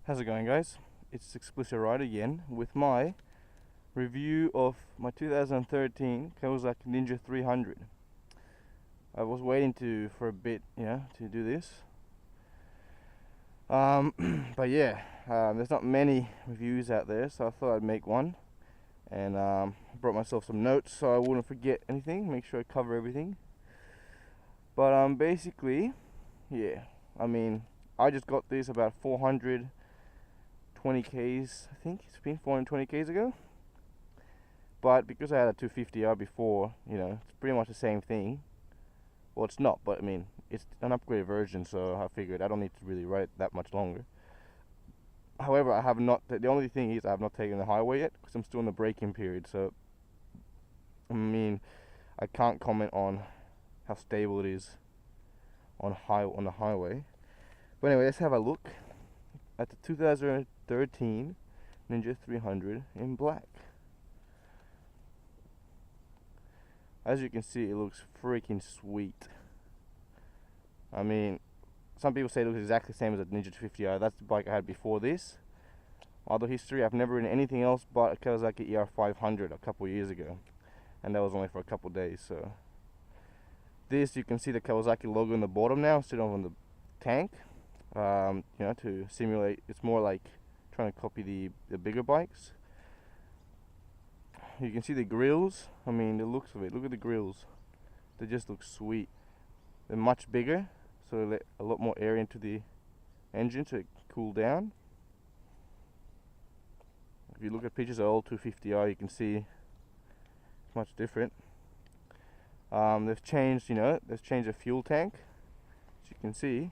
How's it going, guys? It's Explicit Rider again with my review of my 2013 Kawasaki Ninja 300. I was waiting for a bit, to do this. But yeah, there's not many reviews out there, so I thought I'd make one. And brought myself some notes so I wouldn't forget anything, make sure I cover everything. But basically, yeah, I just got this about 420 Ks, I think it's been 420 Ks ago. But because I had a 250R before, it's pretty much the same thing. Well, it's not, but it's an upgraded version, so I figured I don't need to really ride it that much longer. However, I have not, the only thing is I have not taken the highway yet, because I'm still in the braking period, so I can't comment on how stable it is on the highway. But anyway, let's have a look at the 2013 Ninja 300 in black. As you can see, it looks freaking sweet. Some people say it looks exactly the same as a Ninja 250R. That's the bike I had before this. Other history, I've never ridden anything else but a Kawasaki ER500 a couple years ago, and that was only for a couple days. So this, you can see the Kawasaki logo in the bottom now, sitting on the tank. To simulate, it's more like trying to copy the bigger bikes. You can see the grills. The looks of it. Look at the grills. They just look sweet. They're much bigger, so they let a lot more air into the engine to cool down. If you look at pictures of old 250R, you can see it's much different. They've changed, the fuel tank. As you can see,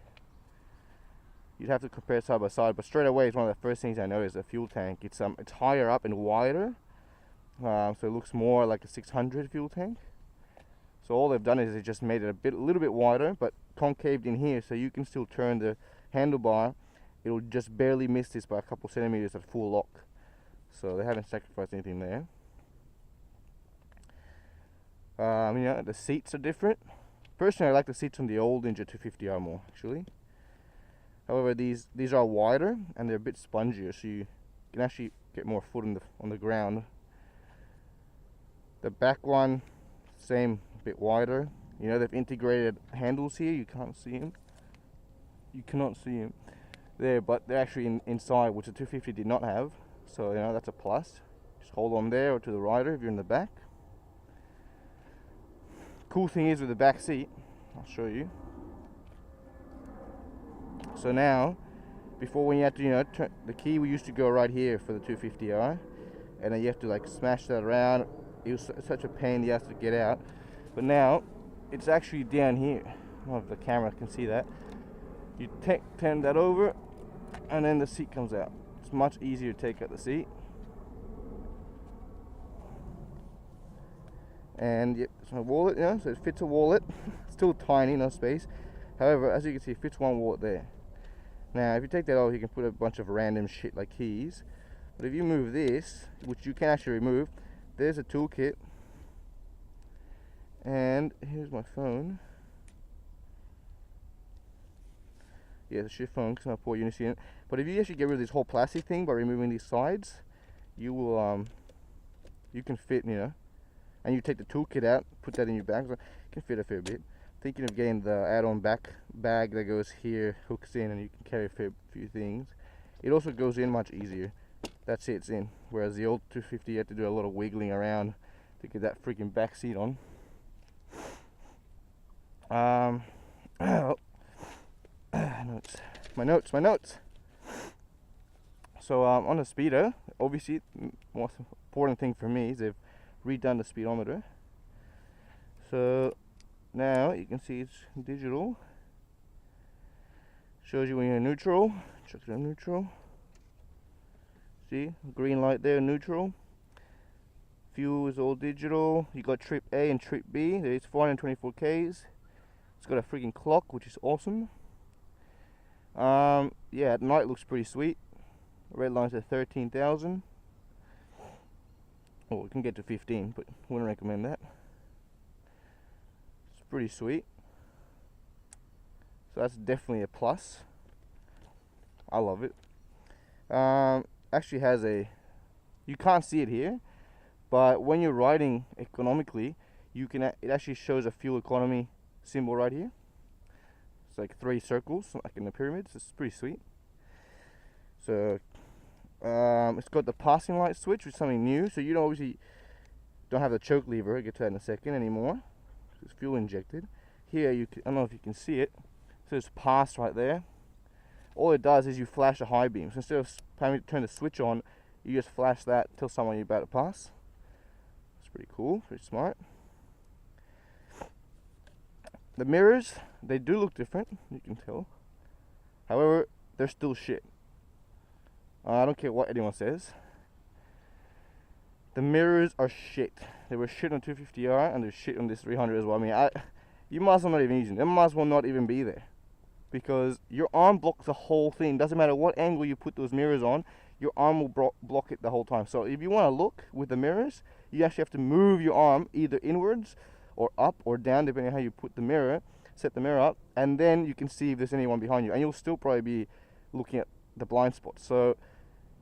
you'd have to compare side by side, but straight away it's one of the first things I noticed. The fuel tank. It's higher up and wider, so it looks more like a 600 fuel tank. So all they've done is they just made it a little bit wider, but concaved in here, so you can still turn the handlebar. It'll just barely miss this by a couple centimeters at full lock. So they haven't sacrificed anything there. The seats are different. Personally, I like the seats on the old Ninja 250R more, actually. However, these are wider and they're a bit spongier, so you can actually get more foot on the ground. The back one, same, a bit wider. They've integrated handles here. You can't see them. You cannot see them there, but they're actually inside, which the 250 did not have. So that's a plus. Just hold on there or to the rider if you're in the back. Cool thing is with the back seat, I'll show you. So now, before when you had to turn the key, we used to go right here for the 250R, and then you have to smash that around. It was such a pain in the ass to get out. But now it's actually down here. I don't know if the camera can see that. You turn that over, and then the seat comes out. It's much easier to take out the seat. And yep, it's my wallet, so it fits a wallet. Still tiny, no space. However, as you can see, it fits one wallet there. Now, if you take that off, you can put a bunch of random shit like keys. But if you move this, which you can actually remove, there's a toolkit. And here's my phone. Yeah, the shit phone, because my poor Unity in it. But if you actually get rid of this whole plastic thing by removing these sides, you will, you can fit, and you take the toolkit out, put that in your bag, so you can fit a fair bit. Thinking of getting the add-on back bag that goes here, hooks in, and you can carry a fair few things. It also goes in much easier. That's it, it's in. Whereas the old 250, you had to do a lot of wiggling around to get that freaking back seat on. My notes. So on the speedo, obviously, the most important thing for me is they've redone the speedometer. So now you can see it's digital. Shows you when you're in neutral. Check it out, neutral. See, green light there, neutral. Fuel is all digital. You got trip A and trip B. There's 424 Ks. It's got a freaking clock, which is awesome. Yeah, at night looks pretty sweet. Red line's at 13,000. Oh, we can get to 15, but wouldn't recommend that. It's pretty sweet. So that's definitely a plus. I love it. actually has a, you can't see it here, but when you're riding economically, you can, it actually shows a fuel economy symbol right here. It's like 3 circles, like in the pyramids. It's pretty sweet. So it's got the passing light switch, which is something new. So you obviously don't have the choke lever. I'll get to that in a second anymore. It's fuel injected. Here, you can, I don't know if you can see it. So it's pass right there. All it does is you flash a high beam. So instead of having to turn the switch on, you just flash that, tell someone you're about to pass. It's pretty cool, pretty smart. The mirrors, they do look different, you can tell. However, they're still shit. I don't care what anyone says. The mirrors are shit. They were shit on 250R and they're shit on this 300 as well. I mean, you might as well not even use them. They might as well not even be there. Because your arm blocks the whole thing. Doesn't matter what angle you put those mirrors on, your arm will block it the whole time. So if you want to look with the mirrors, you actually have to move your arm either inwards or up or down, depending on how you put the mirror, set the mirror up, and then you can see if there's anyone behind you, and you'll still probably be looking at the blind spot. So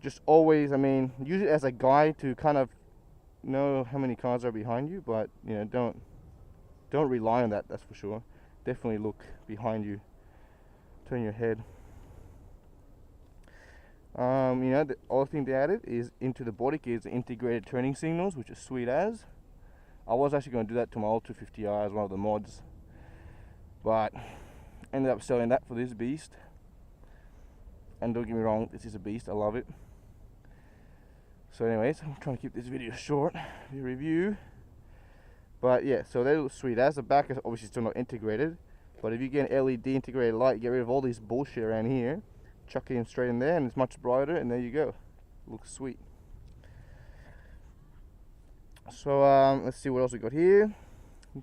just always, I mean, use it as a guide to kind of know how many cars are behind you, but you know, don't rely on that, that's for sure. Definitely look behind you, turn your head. You know, the other thing they added is into the body kit is the integrated turning signals, which is sweet as. I was actually going to do that to my old 250R as one of the mods, but ended up selling that for this beast. And don't get me wrong, this is a beast, I love it. So anyways, I'm trying to keep this video short, the review. But yeah, so they look sweet as. The back is obviously still not integrated, but if you get an LED integrated light, you get rid of all this bullshit around here, chuck it in straight in there, and it's much brighter, and there you go. Looks sweet. So let's see what else we got here.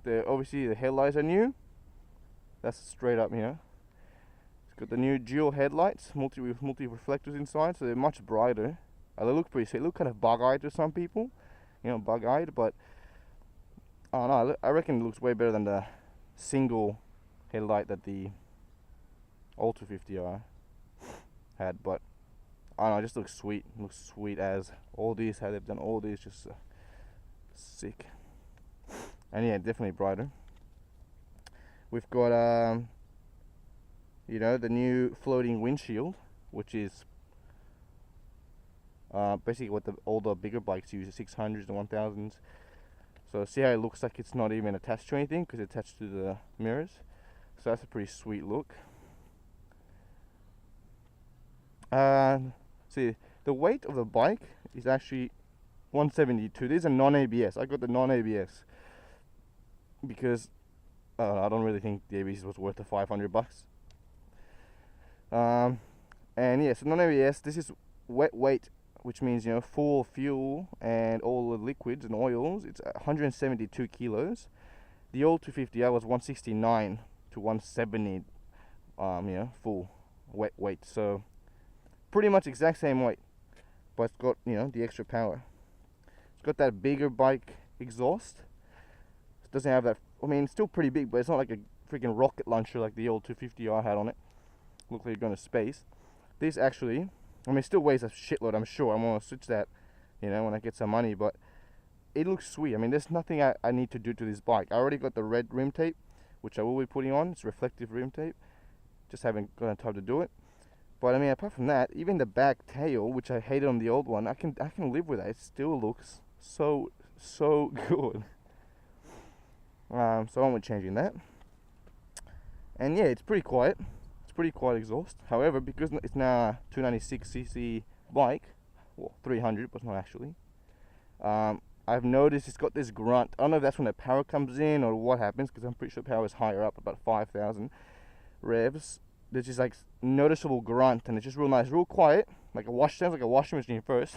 Obviously the headlights are new. That's straight up, you know. It's got the new dual headlights, multi reflectors inside, so they're much brighter. They look pretty sweet. They look kind of bug-eyed to some people, you know, bug-eyed, but I don't know. I reckon it looks way better than the single headlight that the old 250R had. But I don't know, it just looks sweet. It looks sweet as. All these, how they've done all these, just sick. And yeah, definitely brighter. We've got you know, the new floating windshield, which is basically what all the bigger bikes use, the 600s and 1000s. So see how it looks like it's not even attached to anything because it's attached to the mirrors. So that's a pretty sweet look. See, the weight of the bike is actually 172. This is a non-ABS. I got the non-ABS because I don't really think the ABS was worth the $500. And yeah, so non-ABS. This is wet weight, which means, you know, full fuel and all the liquids and oils. It's 172 kilos. The old 250R was 169 to 170. You know, full wet weight. So pretty much exact same weight, but it's got, you know, the extra power. It's got that bigger bike exhaust. It doesn't have that. I mean, it's still pretty big, but it's not like a freaking rocket launcher like the old 250R had on it. Looks like you're going to space. This actually, I mean, it still weighs a shitload, I'm sure. I'm going to switch that, you know, when I get some money, but it looks sweet. I mean, there's nothing I need to do to this bike. I already got the red rim tape, which I will be putting on. It's reflective rim tape. Just haven't got time to do it. But I mean, apart from that, even the back tail, which I hated on the old one, I can live with that. It still looks so good. So I won't be changing that. And yeah, it's pretty quiet. It's pretty quiet exhaust. However, because it's now a 296cc bike, well, 300, but not actually. I've noticed it's got this grunt. I don't know if that's when the power comes in or what happens, because I'm pretty sure power is higher up, about 5,000 revs. There's just like noticeable grunt, and it's just real nice, real quiet, like sounds like a washing machine first.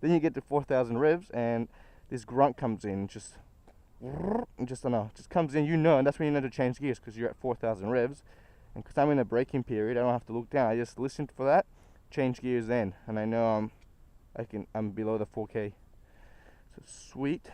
Then you get to 4,000 revs, and this grunt comes in, just I don't know, just comes in, you know, and that's when you know to change gears, because you're at 4,000 revs. And because I'm in a braking period, I don't have to look down. I just listen for that, change gears then, and I know I'm below the 4K. So sweet.